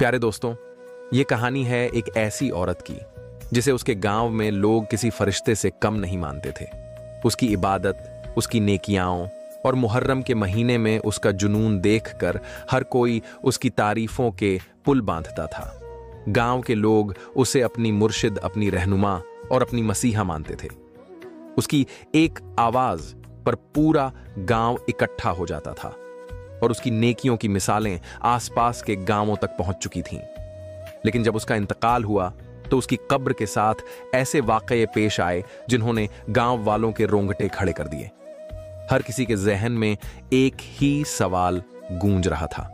प्यारे दोस्तों, ये कहानी है एक ऐसी औरत की जिसे उसके गांव में लोग किसी फरिश्ते से कम नहीं मानते थे। उसकी इबादत, उसकी नेकियाओं और मुहर्रम के महीने में उसका जुनून देखकर हर कोई उसकी तारीफों के पुल बांधता था। गांव के लोग उसे अपनी मुर्शिद, अपनी रहनुमा और अपनी मसीहा मानते थे। उसकी एक आवाज पर पूरा गांव इकट्ठा हो जाता था और उसकी नेकियों की मिसालें आसपास के गांवों तक पहुंच चुकी थीं। लेकिन जब उसका इंतकाल हुआ तो उसकी कब्र के साथ ऐसे वाकये पेश आए जिन्होंने गांव वालों के रोंगटे खड़े कर दिए। हर किसी के जहन में एक ही सवाल गूंज रहा था,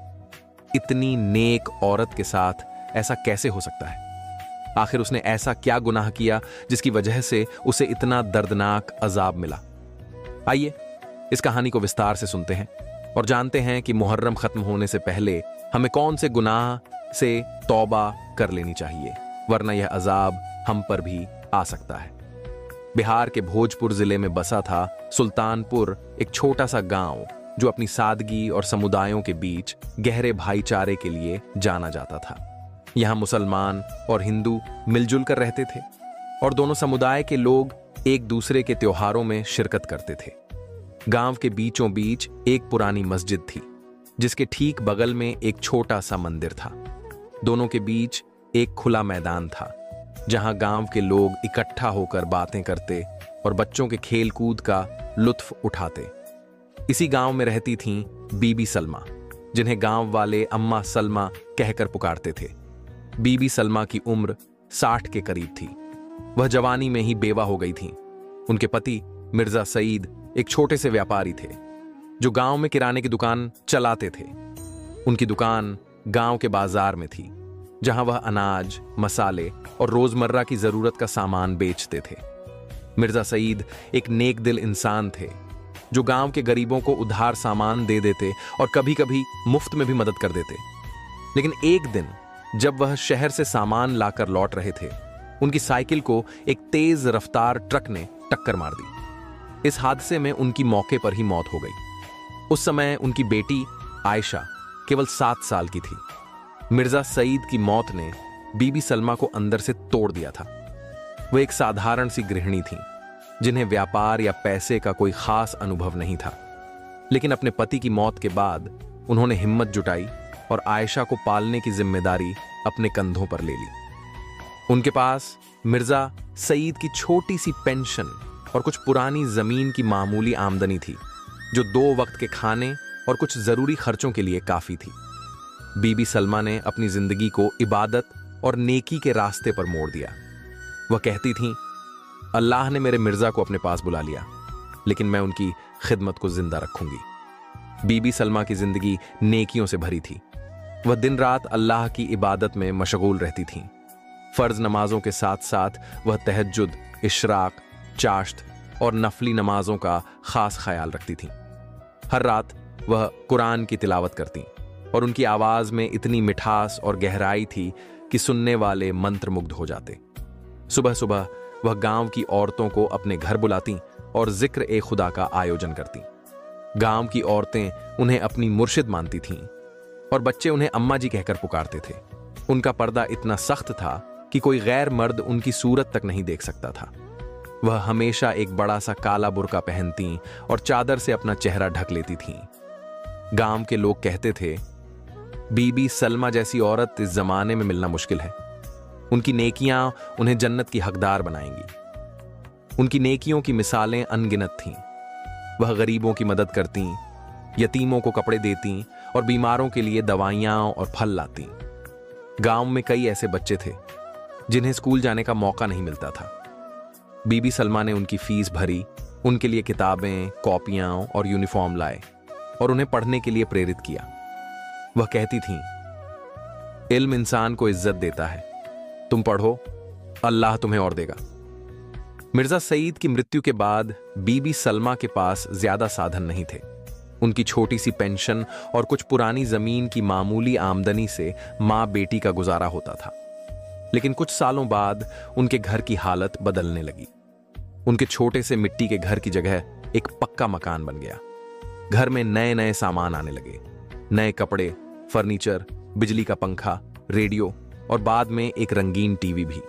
इतनी नेक औरत के साथ ऐसा कैसे हो सकता है? आखिर उसने ऐसा क्या गुनाह किया जिसकी वजह से उसे इतना दर्दनाक अजाब मिला? आइए इस कहानी को विस्तार से सुनते हैं और जानते हैं कि मुहर्रम खत्म होने से पहले हमें कौन से गुनाह से तौबा कर लेनी चाहिए, वरना यह अजाब हम पर भी आ सकता है। बिहार के भोजपुर जिले में बसा था सुल्तानपुर, एक छोटा सा गांव जो अपनी सादगी और समुदायों के बीच गहरे भाईचारे के लिए जाना जाता था। यहां मुसलमान और हिंदू मिलजुल कर रहते थे और दोनों समुदाय के लोग एक दूसरे के त्योहारों में शिरकत करते थे। गांव के बीचों बीच एक पुरानी मस्जिद थी जिसके ठीक बगल में एक छोटा सा मंदिर था। दोनों के बीच एक खुला मैदान था जहां गांव के लोग इकट्ठा होकर बातें करते और बच्चों के खेल कूद का लुत्फ उठाते। इसी गांव में रहती थीं बीबी सलमा, जिन्हें गांव वाले अम्मा सलमा कहकर पुकारते थे। बीबी सलमा की उम्र 60 के करीब थी। वह जवानी में ही बेवा हो गई थीं। उनके पति मिर्जा सईद एक छोटे से व्यापारी थे जो गांव में किराने की दुकान चलाते थे। उनकी दुकान गांव के बाजार में थी जहां वह अनाज, मसाले और रोजमर्रा की जरूरत का सामान बेचते थे। मिर्जा सईद एक नेक दिल इंसान थे जो गांव के गरीबों को उधार सामान दे देते और कभी कभी मुफ्त में भी मदद कर देते। लेकिन एक दिन जब वह शहर से सामान लाकर लौट रहे थे, उनकी साइकिल को एक तेज रफ्तार ट्रक ने टक्कर मार दी। इस हादसे में उनकी मौके पर ही मौत हो गई। उस समय उनकी बेटी आयशा केवल 7 साल की थी। मिर्जा सईद की मौत ने बीबी सलमा को अंदर से तोड़ दिया था। वह एक साधारण सी गृहिणी थीं जिन्हें व्यापार या पैसे का कोई खास अनुभव नहीं था। लेकिन अपने पति की मौत के बाद उन्होंने हिम्मत जुटाई और आयशा को पालने की जिम्मेदारी अपने कंधों पर ले ली। उनके पास मिर्जा सईद की छोटी सी पेंशन और कुछ पुरानी जमीन की मामूली आमदनी थी जो 2 वक्त के खाने और कुछ जरूरी खर्चों के लिए काफी थी। बीबी सलमा ने अपनी जिंदगी को इबादत और नेकी के रास्ते पर मोड़ दिया। वह कहती थीं, अल्लाह ने मेरे मिर्जा को अपने पास बुला लिया, लेकिन मैं उनकी खिदमत को जिंदा रखूंगी। बीबी सलमा की जिंदगी नेकियों से भरी थी। वह दिन रात अल्लाह की इबादत में मशगूल रहती थीं। फर्ज नमाजों के साथ साथ वह तहज्जुद, इशराक, चाश्त और नफली नमाजों का खास ख्याल रखती थीं। हर रात वह कुरान की तिलावत करती और उनकी आवाज में इतनी मिठास और गहराई थी कि सुनने वाले मंत्रमुग्ध हो जाते। सुबह सुबह वह गांव की औरतों को अपने घर बुलाती और जिक्र ए खुदा का आयोजन करती। गांव की औरतें उन्हें अपनी मुर्शिद मानती थीं और बच्चे उन्हें अम्मा जी कहकर पुकारते थे। उनका पर्दा इतना सख्त था कि कोई गैर मर्द उनकी सूरत तक नहीं देख सकता था। वह हमेशा एक बड़ा सा काला बुर्का पहनती और चादर से अपना चेहरा ढक लेती थीं। गांव के लोग कहते थे, बीबी सलमा जैसी औरत इस जमाने में मिलना मुश्किल है। उनकी नेकियां उन्हें जन्नत की हकदार बनाएंगी। उनकी नेकियों की मिसालें अनगिनत थीं। वह गरीबों की मदद करती, यतीमों को कपड़े देती और बीमारों के लिए दवाइयां और फल लाती। गांव में कई ऐसे बच्चे थे जिन्हें स्कूल जाने का मौका नहीं मिलता था। बीबी सलमा ने उनकी फीस भरी, उनके लिए किताबें, कॉपियां और यूनिफॉर्म लाए और उन्हें पढ़ने के लिए प्रेरित किया। वह कहती थीं, इल्म इंसान को इज्जत देता है, तुम पढ़ो, अल्लाह तुम्हें और देगा। मिर्जा सईद की मृत्यु के बाद बीबी सलमा के पास ज्यादा साधन नहीं थे। उनकी छोटी सी पेंशन और कुछ पुरानी जमीन की मामूली आमदनी से मां बेटी का गुजारा होता था। लेकिन कुछ सालों बाद उनके घर की हालत बदलने लगी। उनके छोटे से मिट्टी के घर की जगह एक पक्का मकान बन गया। घर में नए नए सामान आने लगे, नए कपड़े, फर्नीचर, बिजली का पंखा रेडियो और बाद में एक रंगीन टीवी भी।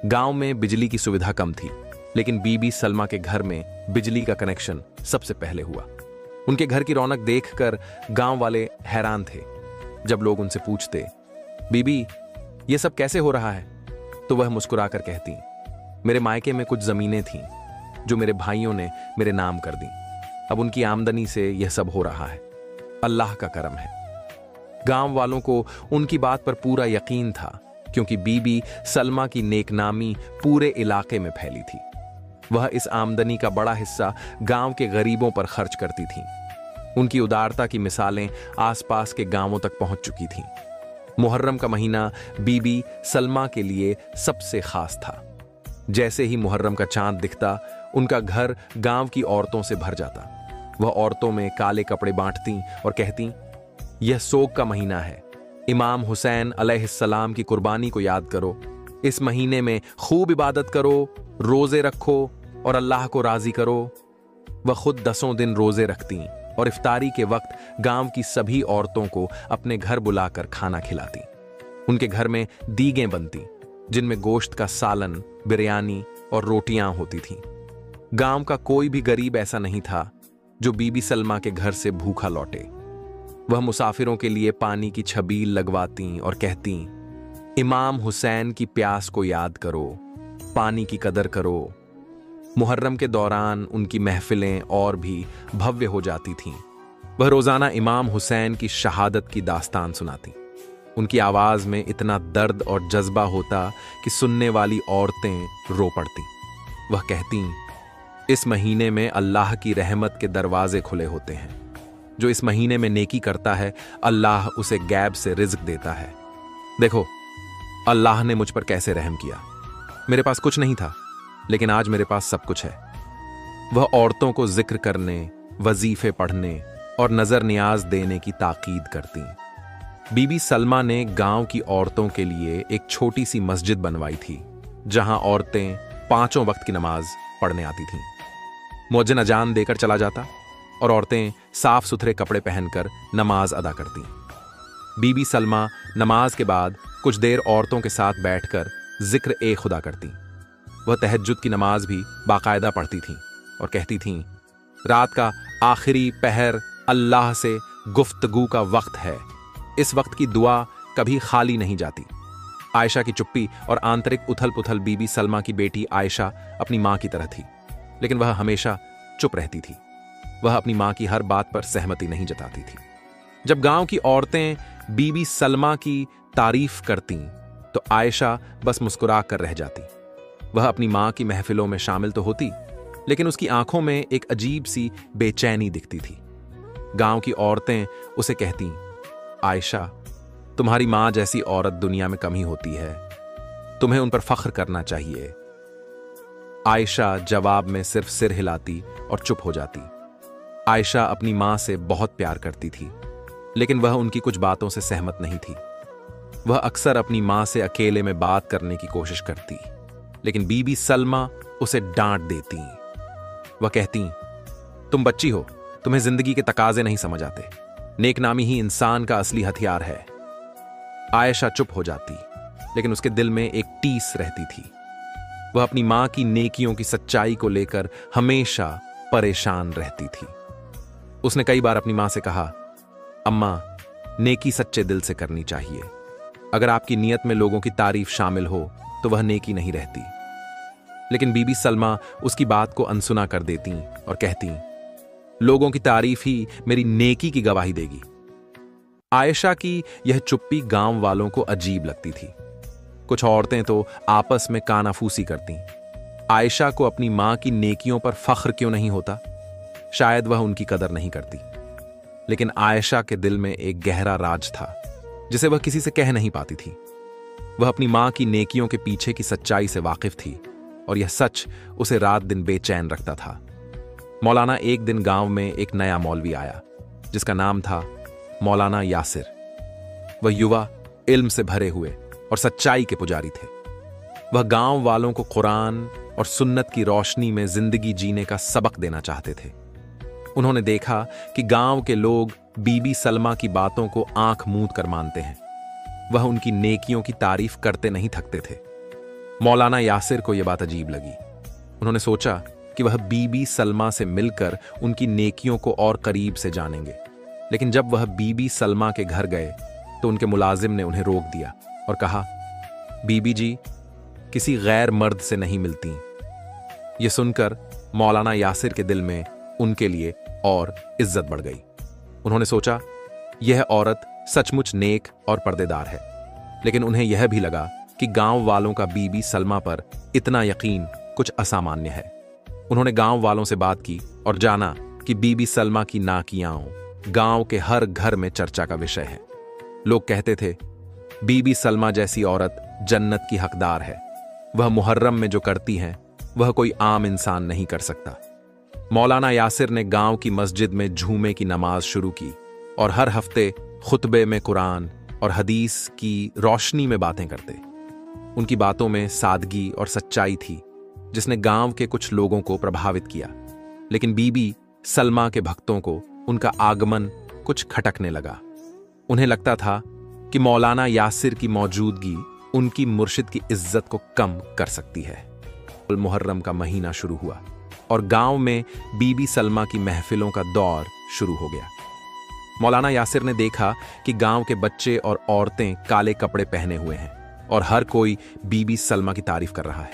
गांव में बिजली की सुविधा कम थी, लेकिन बीबी सलमा के घर में बिजली का कनेक्शन सबसे पहले हुआ। उनके घर की रौनक देखकर गांव वाले हैरान थे। जब लोग उनसे पूछते, बीबी ये सब कैसे हो रहा है, तो वह मुस्कुराकर कहती, मेरे मायके में कुछ जमीनें थीं जो मेरे भाइयों ने मेरे नाम कर दी। अब उनकी आमदनी से यह सब हो रहा है। अल्लाह का करम है। गांव वालों को उनकी बात पर पूरा यकीन था, क्योंकि बीबी सलमा की नेकनामी पूरे इलाके में फैली थी। वह इस आमदनी का बड़ा हिस्सा गांव के गरीबों पर खर्च करती थीं। उनकी उदारता की मिसालें आसपास के गांवों तक पहुंच चुकी थीं। मुहर्रम का महीना बीबी सलमा के लिए सबसे खास था। जैसे ही मुहर्रम का चांद दिखता, उनका घर गांव की औरतों से भर जाता। वह औरतों में काले कपड़े बांटती और कहती, यह सोग का महीना है। इमाम हुसैन अलैहिस्सलाम की कुर्बानी को याद करो। इस महीने में खूब इबादत करो, रोजे रखो और अल्लाह को राजी करो। वह खुद 10 दिन रोजे रखती और इफ्तारी के वक्त गांव की सभी औरतों को अपने घर बुलाकर खाना खिलाती। उनके घर में दीगें बनती, जिनमें गोश्त का सालन, बिरयानी और रोटियां होती थीं। गांव का कोई भी गरीब ऐसा नहीं था जो बीबी सलमा के घर से भूखा लौटे। वह मुसाफिरों के लिए पानी की छबील लगवाती और कहती, इमाम हुसैन की प्यास को याद करो, पानी की कदर करो। मुहर्रम के दौरान उनकी महफिलें और भी भव्य हो जाती थीं। वह रोजाना इमाम हुसैन की शहादत की दास्तान सुनाती। उनकी आवाज में इतना दर्द और जज्बा होता कि सुनने वाली औरतें रो पड़ती। वह कहती, इस महीने में अल्लाह की रहमत के दरवाजे खुले होते हैं। जो इस महीने में नेकी करता है, अल्लाह उसे गैब से रिज्क देता है। देखो, अल्लाह ने मुझ पर कैसे रहम किया। मेरे पास कुछ नहीं था, लेकिन आज मेरे पास सब कुछ है। वह औरतों को जिक्र करने, वजीफे पढ़ने और नजर नियाज देने की ताकीद करती। बीबी सलमा ने गांव की औरतों के लिए एक छोटी सी मस्जिद बनवाई थी, जहां औरतें 5 वक्त की नमाज पढ़ने आती थीं। मुअज्जिन अजान देकर चला जाता और औरतें साफ सुथरे कपड़े पहनकर नमाज अदा करती। बीबी सलमा नमाज के बाद कुछ देर औरतों के साथ बैठकर जिक्र ए खुदा करती। वह तहज्जुद की नमाज भी बाकायदा पढ़ती थीं और कहती थीं, रात का आखिरी पहर अल्लाह से गुफ्तगू का वक्त है। इस वक्त की दुआ कभी खाली नहीं जाती। आयशा की चुप्पी और आंतरिक उथल पुथल बीबी सलमा की बेटी आयशा अपनी मां की तरह थी, लेकिन वह हमेशा चुप रहती थी। वह अपनी मां की हर बात पर सहमति नहीं जताती थी। जब गांव की औरतें बीबी सलमा की तारीफ करतीं, तो आयशा बस मुस्कुरा कर रह जाती। वह अपनी मां की महफिलों में शामिल तो होती, लेकिन उसकी आंखों में एक अजीब सी बेचैनी दिखती थी। गांव की औरतें उसे कहतीं, आयशा, तुम्हारी मां जैसी औरत दुनिया में कम ही होती है, तुम्हें उन पर फख्र करना चाहिए। आयशा जवाब में सिर्फ सिर हिलाती और चुप हो जाती। आयशा अपनी मां से बहुत प्यार करती थी, लेकिन वह उनकी कुछ बातों से सहमत नहीं थी। वह अक्सर अपनी मां से अकेले में बात करने की कोशिश करती, लेकिन बीबी सलमा उसे डांट देती। वह कहती, तुम बच्ची हो, तुम्हें जिंदगी के तकाजे नहीं समझ आते। नेकनामी ही इंसान का असली हथियार है। आयशा चुप हो जाती, लेकिन उसके दिल में एक टीस रहती थी। वह अपनी मां की नेकियों की सच्चाई को लेकर हमेशा परेशान रहती थी। उसने कई बार अपनी मां से कहा, अम्मा, नेकी सच्चे दिल से करनी चाहिए। अगर आपकी नीयत में लोगों की तारीफ शामिल हो तो वह नेकी नहीं रहती। लेकिन बीबी सलमा उसकी बात को अनसुना कर देती और कहती, लोगों की तारीफ ही मेरी नेकी की गवाही देगी। आयशा की यह चुप्पी गांव वालों को अजीब लगती थी। कुछ औरतें तो आपस में कानाफूसी करती, आयशा को अपनी मां की नेकियों पर फख्र क्यों नहीं होता? शायद वह उनकी कदर नहीं करती। लेकिन आयशा के दिल में एक गहरा राज था, जिसे वह किसी से कह नहीं पाती थी। वह अपनी मां की नेकियों के पीछे की सच्चाई से वाकिफ थी, और यह सच उसे रात दिन बेचैन रखता था। मौलाना एक दिन गांव में एक नया मौलवी आया, जिसका नाम था मौलाना यासिर। वह युवा, इल्म से भरे हुए और सच्चाई के पुजारी थे। वह गांव वालों को कुरान और सुन्नत की रोशनी में जिंदगी जीने का सबक देना चाहते थे। उन्होंने देखा कि गांव के लोग बीबी सलमा की बातों को आंख मूंद कर मानते हैं। वह उनकी नेकियों की तारीफ करते नहीं थकते थे। मौलाना यासिर को यह बात अजीब लगी। उन्होंने सोचा कि वह बीबी सलमा से मिलकर उनकी नेकियों को और करीब से जानेंगे। लेकिन जब वह बीबी सलमा के घर गए तो उनके मुलाजिम ने उन्हें रोक दिया और कहा, बीबी जी किसी गैर मर्द से नहीं मिलती। यह सुनकर मौलाना यासिर के दिल में उनके लिए और इज्जत बढ़ गई। उन्होंने सोचा यह औरत सचमुच नेक और पर्देदार है। लेकिन उन्हें यह भी लगा कि गांव वालों का बीबी सलमा पर इतना यकीन कुछ असामान्य है। उन्होंने गांव वालों से बात की और जाना कि बीबी सलमा की नाकियां गांव के हर घर में चर्चा का विषय है। लोग कहते थे, बीबी सलमा जैसी औरत जन्नत की हकदार है। वह मुहर्रम में जो करती हैं वह कोई आम इंसान नहीं कर सकता। मौलाना यासिर ने गांव की मस्जिद में झूमे की नमाज शुरू की और हर हफ्ते खुतबे में कुरान और हदीस की रोशनी में बातें करते। उनकी बातों में सादगी और सच्चाई थी जिसने गांव के कुछ लोगों को प्रभावित किया। लेकिन बीबी सलमा के भक्तों को उनका आगमन कुछ खटकने लगा। उन्हें लगता था कि मौलाना यासिर की मौजूदगी उनकी मुर्शिद की इज्जत को कम कर सकती है। मुहर्रम का महीना शुरू हुआ और गांव में बीबी सलमा की महफिलों का दौर शुरू हो गया। मौलाना यासिर ने देखा कि गांव के बच्चे और औरतें काले कपड़े पहने हुए हैं और हर कोई बीबी सलमा की तारीफ कर रहा है।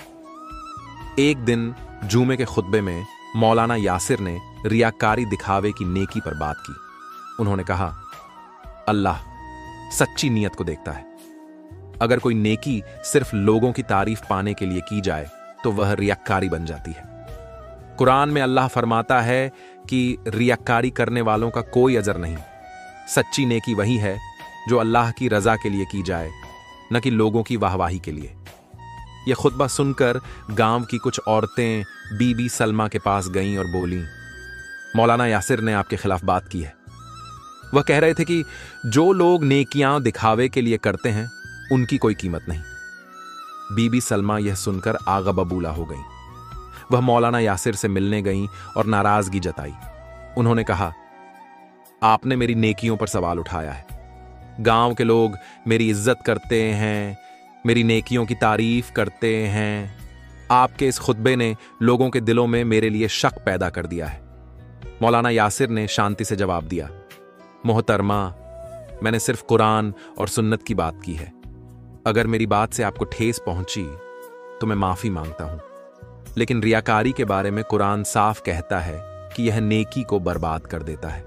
एक दिन जुमे के खुतबे में मौलाना यासिर ने रियाकारी दिखावे की नेकी पर बात की। उन्होंने कहा, अल्लाह सच्ची नीयत को देखता है। अगर कोई नेकी सिर्फ लोगों की तारीफ पाने के लिए की जाए तो वह रियाकारी बन जाती है। कुरान में अल्लाह फरमाता है कि रियाकारी करने वालों का कोई अजर नहीं। सच्ची नेकी वही है जो अल्लाह की रजा के लिए की जाए, न कि लोगों की वाहवाही के लिए। यह खुतबा सुनकर गांव की कुछ औरतें बीबी सलमा के पास गईं और बोलीं, मौलाना यासिर ने आपके खिलाफ बात की है। वह कह रहे थे कि जो लोग नेकियां दिखावे के लिए करते हैं उनकी कोई कीमत नहीं। बीबी सलमा यह सुनकर आगा बबूला हो गईं। वह मौलाना यासिर से मिलने गईं और नाराजगी जताई। उन्होंने कहा, आपने मेरी नेकियों पर सवाल उठाया है। गांव के लोग मेरी इज्जत करते हैं, मेरी नेकियों की तारीफ करते हैं। आपके इस खुतबे ने लोगों के दिलों में मेरे लिए शक पैदा कर दिया है। मौलाना यासिर ने शांति से जवाब दिया, मोहतरमा, मैंने सिर्फ कुरान और सुन्नत की बात की है। अगर मेरी बात से आपको ठेस पहुंची तो मैं माफी मांगता हूं। लेकिन रियाकारी के बारे में कुरान साफ कहता है कि यह नेकी को बर्बाद कर देता है।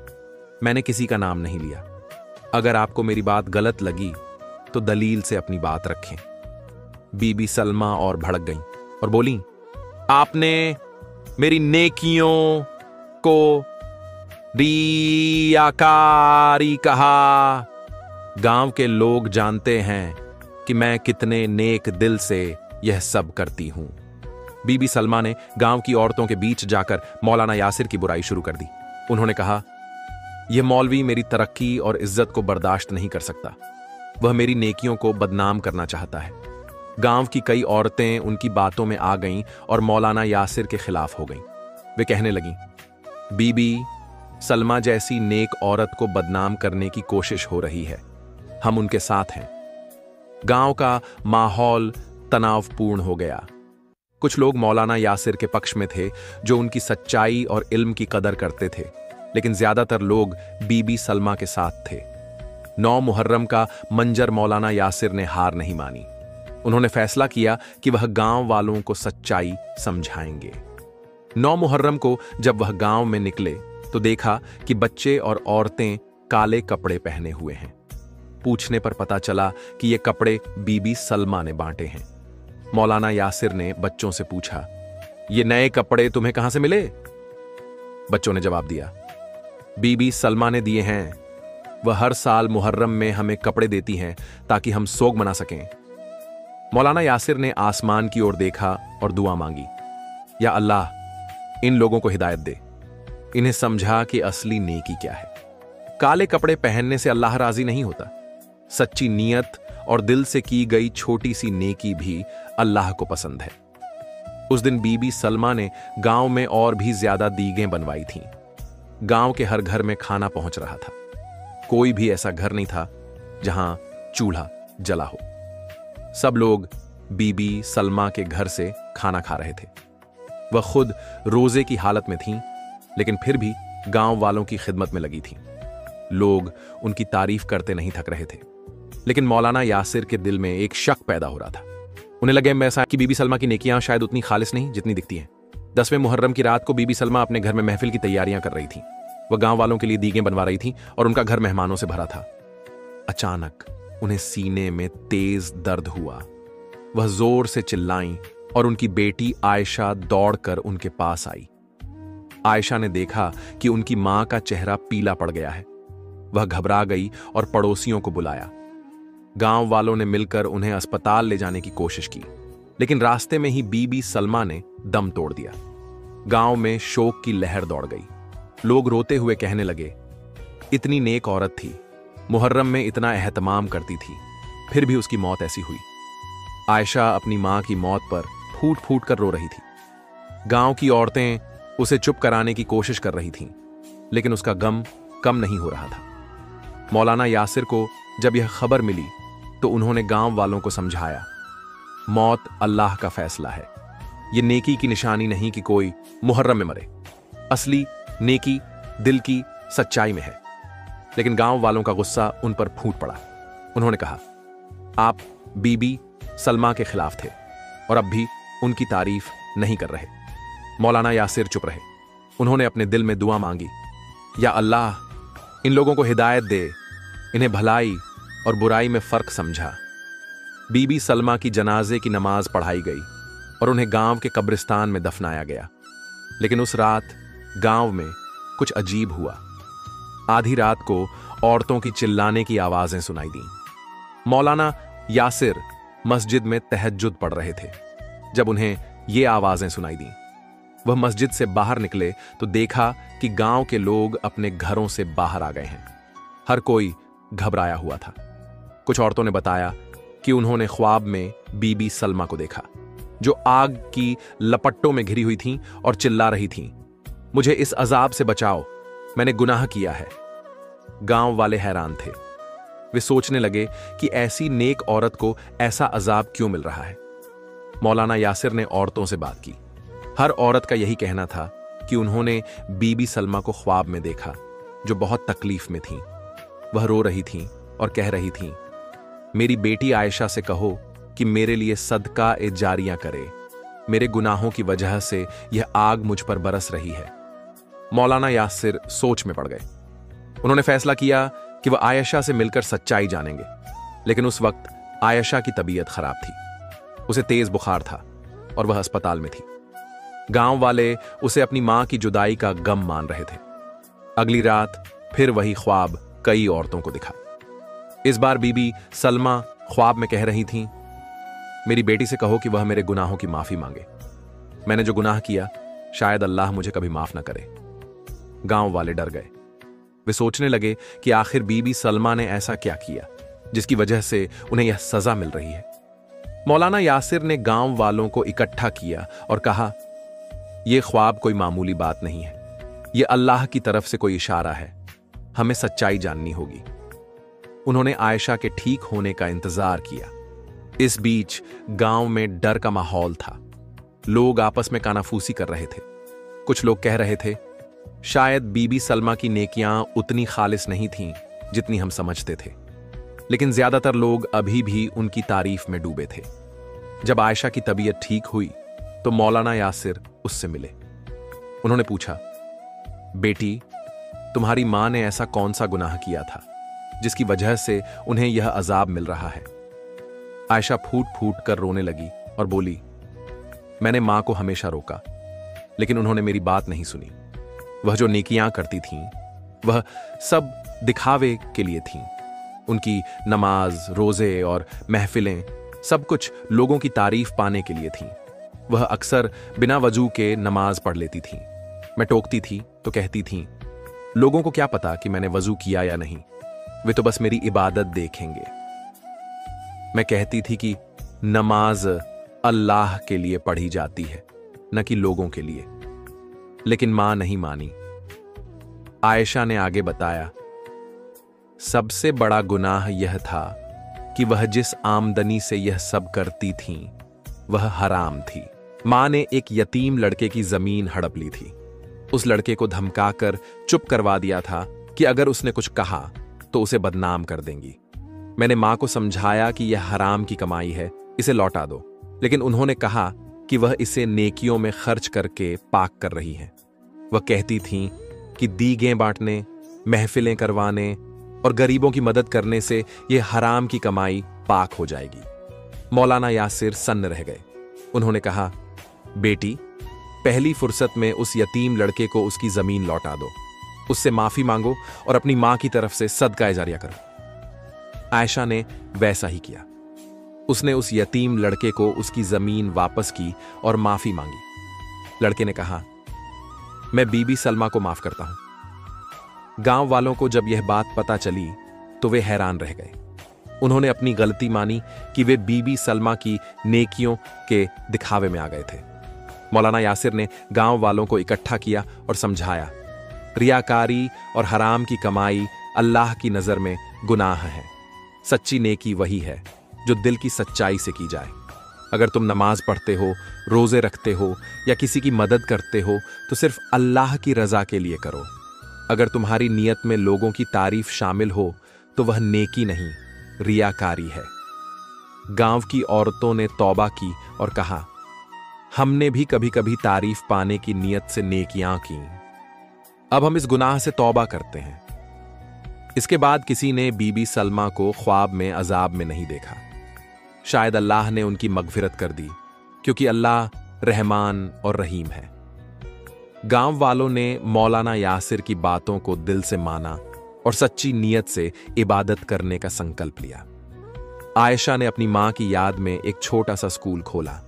मैंने किसी का नाम नहीं लिया। अगर आपको मेरी बात गलत लगी तो दलील से अपनी बात रखें। बीबी सलमा और भड़क गईं और बोली, आपने मेरी नेकियों को रियाकारी कहा। गांव के लोग जानते हैं कि मैं कितने नेक दिल से यह सब करती हूं। बीबी सलमा ने गांव की औरतों के बीच जाकर मौलाना यासिर की बुराई शुरू कर दी। उन्होंने कहा, यह मौलवी मेरी तरक्की और इज्जत को बर्दाश्त नहीं कर सकता। वह मेरी नेकियों को बदनाम करना चाहता है। गांव की कई औरतें उनकी बातों में आ गईं और मौलाना यासिर के खिलाफ हो गईं। वे कहने लगीं, बीबी सलमा जैसी नेक औरत को बदनाम करने की कोशिश हो रही है। हम उनके साथ हैं। गांव का माहौल तनावपूर्ण हो गया। कुछ लोग मौलाना यासिर के पक्ष में थे जो उनकी सच्चाई और इल्म की कदर करते थे, लेकिन ज्यादातर लोग बीबी सलमा के साथ थे। 9 मुहर्रम का मंजर मौलाना यासिर ने हार नहीं मानी। उन्होंने फैसला किया कि वह गांव वालों को सच्चाई समझाएंगे। 9 मुहर्रम को जब वह गांव में निकले तो देखा कि बच्चे और औरतें काले कपड़े पहने हुए हैं। पूछने पर पता चला कि ये कपड़े बीबी सलमा ने बांटे हैं। मौलाना यासिर ने बच्चों से पूछा, ये नए कपड़े तुम्हें कहां से मिले? बच्चों ने जवाब दिया, बीबी सलमा ने दिए हैं। वह हर साल मुहर्रम में हमें कपड़े देती हैं ताकि हम सोग मना सकें। मौलाना यासिर ने आसमान की ओर देखा और दुआ मांगी, या अल्लाह, इन लोगों को हिदायत दे। इन्हें समझा कि असली नेकी क्या है। काले कपड़े पहनने से अल्लाह राजी नहीं होता। सच्ची नीयत और दिल से की गई छोटी सी नेकी भी अल्लाह को पसंद है। उस दिन बीबी सलमा ने गांव में और भी ज्यादा दीगें बनवाई थीं। गांव के हर घर में खाना पहुंच रहा था। कोई भी ऐसा घर नहीं था जहां चूल्हा जला हो। सब लोग बीबी सलमा के घर से खाना खा रहे थे। वह खुद रोजे की हालत में थीं, लेकिन फिर भी गांव वालों की खिदमत में लगी थीं। लोग उनकी तारीफ करते नहीं थक रहे थे, लेकिन मौलाना यासिर के दिल में एक शक पैदा हो रहा था। उन्हें लगे ऐसा कि बीबी सलमा की नेकियां शायद उतनी खालिस नहीं जितनी दिखती हैं। 10वें मुहर्रम की रात को बीबी सलमा अपने घर में महफिल की तैयारियां कर रही थीं। वह गांव वालों के लिए दीगें बनवा रही थीं और उनका घर मेहमानों से भरा था। अचानक उन्हें सीने में तेज दर्द हुआ। वह जोर से चिल्लाईं और उनकी बेटी आयशा दौड़कर उनके पास आई। आयशा ने देखा कि उनकी मां का चेहरा पीला पड़ गया है। वह घबरा गई और पड़ोसियों को बुलाया। गांव वालों ने मिलकर उन्हें अस्पताल ले जाने की कोशिश की, लेकिन रास्ते में ही बीबी सलमा ने दम तोड़ दिया। गांव में शोक की लहर दौड़ गई। लोग रोते हुए कहने लगे, इतनी नेक औरत थी, मुहर्रम में इतना एहतमाम करती थी, फिर भी उसकी मौत ऐसी हुई। आयशा अपनी मां की मौत पर फूट फूट कर रो रही थी। गांव की औरतें उसे चुप कराने की कोशिश कर रही थीं, लेकिन उसका गम कम नहीं हो रहा था। मौलाना यासिर को जब यह खबर मिली तो उन्होंने गांव वालों को समझाया, मौत अल्लाह का फैसला है। यह नेकी की निशानी नहीं कि कोई मुहर्रम में मरे। असली नेकी दिल की सच्चाई में है। लेकिन गांव वालों का गुस्सा उन पर फूट पड़ा। उन्होंने कहा, आप बीबी सलमा के खिलाफ थे और अब भी उनकी तारीफ नहीं कर रहे। मौलाना यासिर चुप रहे। उन्होंने अपने दिल में दुआ मांगी, या अल्लाह, इन लोगों को हिदायत दे, इन्हें भलाई और बुराई में फर्क समझा। बीबी सलमा की जनाजे की नमाज पढ़ाई गई और उन्हें गांव के कब्रिस्तान में दफनाया गया। लेकिन उस रात गांव में कुछ अजीब हुआ। आधी रात को औरतों की चिल्लाने की आवाजें सुनाई दी। मौलाना यासिर मस्जिद में तहज्जुद पढ़ रहे थे जब उन्हें ये आवाजें सुनाई दी। वह मस्जिद से बाहर निकले तो देखा कि गांव के लोग अपने घरों से बाहर आ गए हैं। हर कोई घबराया हुआ था। कुछ औरतों ने बताया कि उन्होंने ख्वाब में बीबी सलमा को देखा, जो आग की लपट्टों में घिरी हुई थीं और चिल्ला रही थीं, मुझे इस अजाब से बचाओ, मैंने गुनाह किया है। गांव वाले हैरान थे। वे सोचने लगे कि ऐसी नेक औरत को ऐसा अजाब क्यों मिल रहा है। मौलाना यासिर ने औरतों से बात की। हर औरत का यही कहना था कि उन्होंने बीबी सलमा को ख्वाब में देखा, जो बहुत तकलीफ में थीं। वह रो रही थीं और कह रही थीं, मेरी बेटी आयशा से कहो कि मेरे लिए सदका ए जारियां करे। मेरे गुनाहों की वजह से यह आग मुझ पर बरस रही है। मौलाना यासिर सोच में पड़ गए। उन्होंने फैसला किया कि वह आयशा से मिलकर सच्चाई जानेंगे। लेकिन उस वक्त आयशा की तबीयत खराब थी। उसे तेज बुखार था और वह अस्पताल में थी। गांव वाले उसे अपनी मां की जुदाई का गम मान रहे थे। अगली रात फिर वही ख्वाब कई औरतों को दिखा। इस बार बीबी सलमा ख्वाब में कह रही थीं, मेरी बेटी से कहो कि वह मेरे गुनाहों की माफी मांगे। मैंने जो गुनाह किया शायद अल्लाह मुझे कभी माफ ना करे। गांव वाले डर गए। वे सोचने लगे कि आखिर बीबी सलमा ने ऐसा क्या किया जिसकी वजह से उन्हें यह सजा मिल रही है। मौलाना यासिर ने गांव वालों को इकट्ठा किया और कहा, यह ख्वाब कोई मामूली बात नहीं है। यह अल्लाह की तरफ से कोई इशारा है। हमें सच्चाई जाननी होगी। उन्होंने आयशा के ठीक होने का इंतजार किया। इस बीच गांव में डर का माहौल था। लोग आपस में कानाफूसी कर रहे थे। कुछ लोग कह रहे थे, शायद बीबी सलमा की नेकियां उतनी खालिस नहीं थीं जितनी हम समझते थे। लेकिन ज्यादातर लोग अभी भी उनकी तारीफ में डूबे थे। जब आयशा की तबीयत ठीक हुई तो मौलाना यासिर उससे मिले। उन्होंने पूछा, बेटी, तुम्हारी मां ने ऐसा कौन सा गुनाह किया था जिसकी वजह से उन्हें यह अजाब मिल रहा है? आयशा फूट फूट कर रोने लगी और बोली, मैंने मां को हमेशा रोका, लेकिन उन्होंने मेरी बात नहीं सुनी। वह जो नेकियां करती थीं, वह सब दिखावे के लिए थीं। उनकी नमाज, रोजे और महफिलें सब कुछ लोगों की तारीफ पाने के लिए थीं। वह अक्सर बिना वजू के नमाज पढ़ लेती थीं। मैं टोकती थी तो कहती थीं, लोगों को क्या पता कि मैंने वजू किया या नहीं, वे तो बस मेरी इबादत देखेंगे। मैं कहती थी कि नमाज अल्लाह के लिए पढ़ी जाती है, न कि लोगों के लिए। लेकिन मां नहीं मानी। आयशा ने आगे बताया, सबसे बड़ा गुनाह यह था कि वह जिस आमदनी से यह सब करती थीं, वह हराम थी। मां ने एक यतीम लड़के की जमीन हड़प ली थी। उस लड़के को धमकाकर चुप करवा दिया था कि अगर उसने कुछ कहा तो उसे बदनाम कर देंगी। मैंने मां को समझाया कि यह हराम की कमाई है, इसे लौटा दो, लेकिन उन्होंने कहा कि वह इसे नेकियों में खर्च करके पाक कर रही हैं। वह कहती थीं कि दीगें बांटने, महफिलें करवाने और गरीबों की मदद करने से यह हराम की कमाई पाक हो जाएगी। मौलाना यासिर सन्न रह गए। उन्होंने कहा, बेटी, पहली फुर्सत में उस यतीम लड़के को उसकी जमीन लौटा दो, उससे माफी मांगो और अपनी मां की तरफ से सदका जारिया करो। आयशा ने वैसा ही किया। उसने उस यतीम लड़के को उसकी जमीन वापस की और माफी मांगी। लड़के ने कहा, मैं बीबी सलमा को माफ करता हूं। गांव वालों को जब यह बात पता चली तो वे हैरान रह गए। उन्होंने अपनी गलती मानी कि वे बीबी सलमा की नेकियों के दिखावे में आ गए थे। मौलाना यासिर ने गांव वालों को इकट्ठा किया और समझाया, रियाकारी और हराम की कमाई अल्लाह की नजर में गुनाह है। सच्ची नेकी वही है जो दिल की सच्चाई से की जाए। अगर तुम नमाज पढ़ते हो, रोजे रखते हो या किसी की मदद करते हो तो सिर्फ अल्लाह की रजा के लिए करो। अगर तुम्हारी नियत में लोगों की तारीफ शामिल हो तो वह नेकी नहीं, रियाकारी है। गांव की औरतों ने तौबा की और कहा, हमने भी कभी कभी तारीफ पाने की नियत से नेकियां की, अब हम इस गुनाह से तौबा करते हैं। इसके बाद किसी ने बीबी सलमा को ख्वाब में अजाब में नहीं देखा। शायद अल्लाह ने उनकी मगफिरत कर दी, क्योंकि अल्लाह रहमान और रहीम है। गांव वालों ने मौलाना यासिर की बातों को दिल से माना और सच्ची नियत से इबादत करने का संकल्प लिया। आयशा ने अपनी मां की याद में एक छोटा सा स्कूल खोला,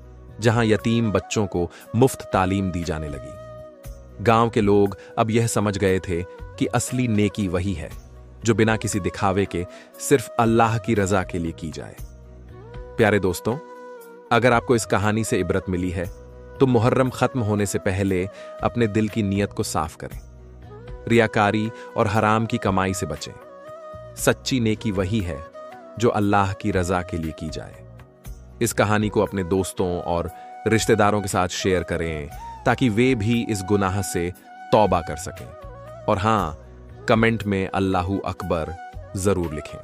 जहां यतीम बच्चों को मुफ्त तालीम दी जाने लगी। गांव के लोग अब यह समझ गए थे कि असली नेकी वही है जो बिना किसी दिखावे के सिर्फ अल्लाह की रजा के लिए की जाए। प्यारे दोस्तों, अगर आपको इस कहानी से इबरत मिली है तो मुहर्रम खत्म होने से पहले अपने दिल की नीयत को साफ करें। रियाकारी और हराम की कमाई से बचें। सच्ची नेकी वही है जो अल्लाह की रजा के लिए की जाए। इस कहानी को अपने दोस्तों और रिश्तेदारों के साथ शेयर करें ताकि वे भी इस गुनाह से तौबा कर सकें। और हां, कमेंट में अल्लाहू अकबर जरूर लिखें।